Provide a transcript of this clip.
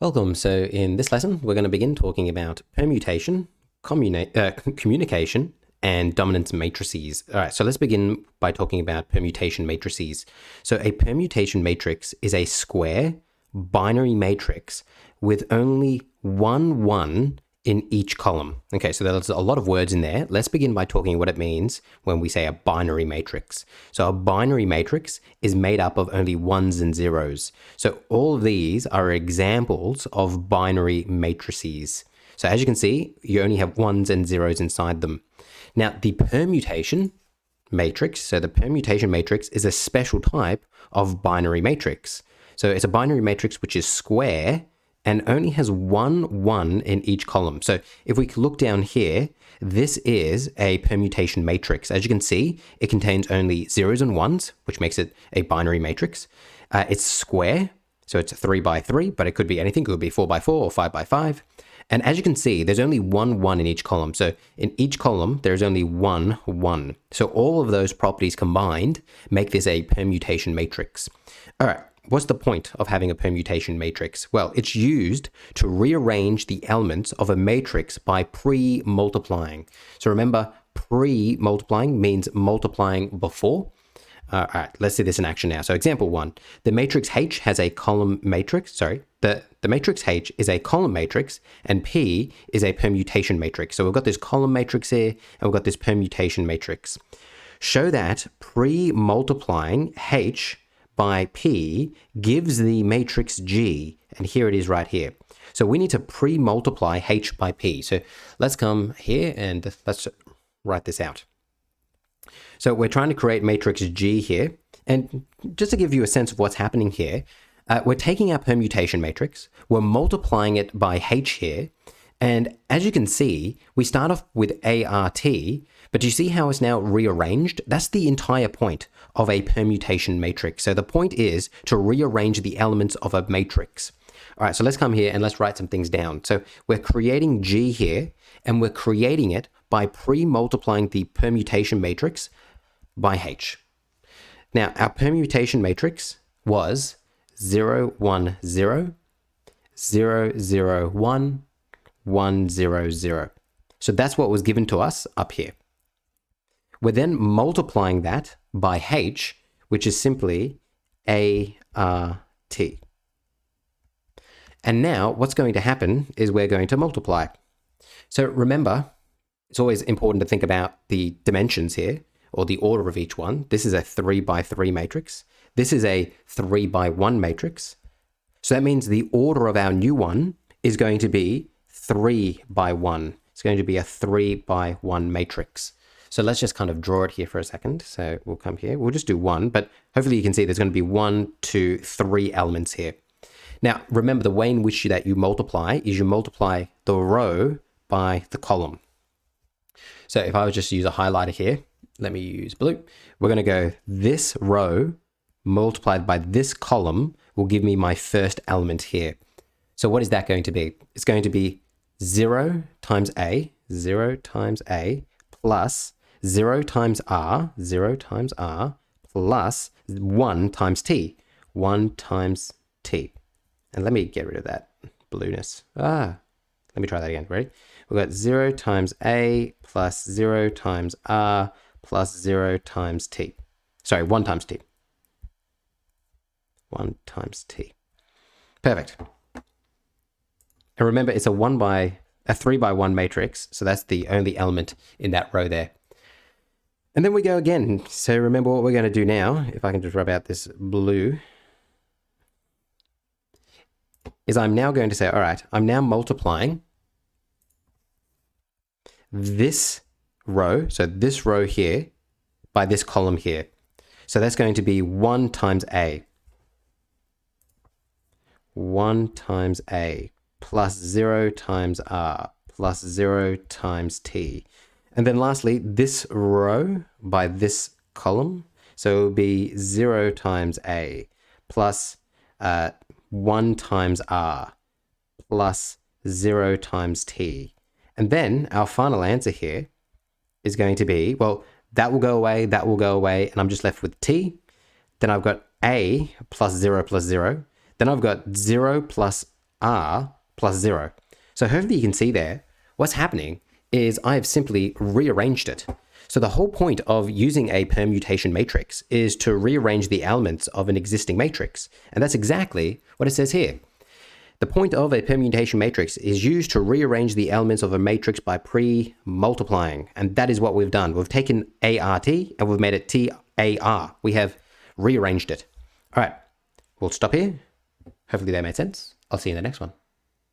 Welcome. So in this lesson, we're going to begin talking about permutation, communication, and dominance matrices. All right, so let's begin by talking about permutation matrices. So a permutation matrix is a square binary matrix with only one in each column. Okay, so there's a lot of words in there. Let's begin by talking what it means when we say a binary matrix. So a binary matrix is made up of only ones and zeros. So all of these are examples of binary matrices. So as you can see, you only have ones and zeros inside them. Now, the permutation matrix, so the permutation matrix is a special type of binary matrix. So it's a binary matrix which is square and only has one in each column. So if we look down here, this is a permutation matrix. As you can see, it contains only zeros and ones, which makes it a binary matrix. It's square, so it's 3 by 3, but it could be anything. It could be 4 by 4 or 5 by 5. And as you can see, there's only one in each column. So in each column, there's only one. So all of those properties combined make this a permutation matrix. All right. What's the point of having a permutation matrix? Well, it's used to rearrange the elements of a matrix by pre-multiplying. So remember, pre-multiplying means multiplying before. All right, let's see this in action now. So example 1, the matrix H has a column matrix, the matrix H is a column matrix and P is a permutation matrix. So we've got this column matrix here and we've got this permutation matrix. Show that pre-multiplying H by P gives the matrix G, and here it is right here. So we need to pre-multiply H by P. So let's come here and let's write this out. So we're trying to create matrix G here, and just to give you a sense of what's happening here, we're taking our permutation matrix, we're multiplying it by H here, and as you can see, we start off with ART, but do you see how it's now rearranged? That's the entire point of a permutation matrix. So the point is to rearrange the elements of a matrix. All right, so let's come here and let's write some things down. So we're creating G here, and we're creating it by pre-multiplying the permutation matrix by H. Now, our permutation matrix was 0, 1, 0, 0, 0, 1, 1, 0, 0. So that's what was given to us up here. We're then multiplying that by H, which is simply ART. And now what's going to happen is we're going to multiply. So remember, it's always important to think about the dimensions here, or the order of each one. This is a 3 by 3 matrix. This is a 3 by 1 matrix. So that means the order of our new one is going to be 3 by 1. It's going to be a 3 by 1 matrix. So let's just kind of draw it here for a second. So we'll come here. We'll just do 1, but hopefully you can see there's going to be 1, 2, 3 elements here. Now, remember the way in which that you multiply is you multiply the row by the column. So if I was just to use a highlighter here, let me use blue. We're going to go this row multiplied by this column will give me my first element here. So what is that going to be? It's going to be 0 times A plus 0 times R plus 1 times T, 1 times T. And let me get rid of that blueness. Let me try that again. Ready? We've got 0 times A plus 0 times R plus 0 times T. Sorry, 1 times T. 1 times T. Perfect. And remember, it's a 3 by 1 matrix, so that's the only element in that row there. And then we go again. So remember what we're going to do now, if I can just rub out this blue, is I'm now going to say, all right, I'm now multiplying this row, so this row here, by this column here. So that's going to be 1 times A. 1 times A plus 0 times R plus 0 times T. And then lastly, this row by this column. So it will be 0 times A plus 1 times R plus 0 times T. And then our final answer here is going to be, well, that will go away, and I'm just left with T. Then I've got A plus 0 plus 0. Then I've got 0 plus R plus 0. So hopefully you can see there, what's happening is I've simply rearranged it. So the whole point of using a permutation matrix is to rearrange the elements of an existing matrix. And that's exactly what it says here. The point of a permutation matrix is used to rearrange the elements of a matrix by pre-multiplying. And that is what we've done. We've taken ART and we've made it TAR. We have rearranged it. All right, we'll stop here. Hopefully that made sense. I'll see you in the next one.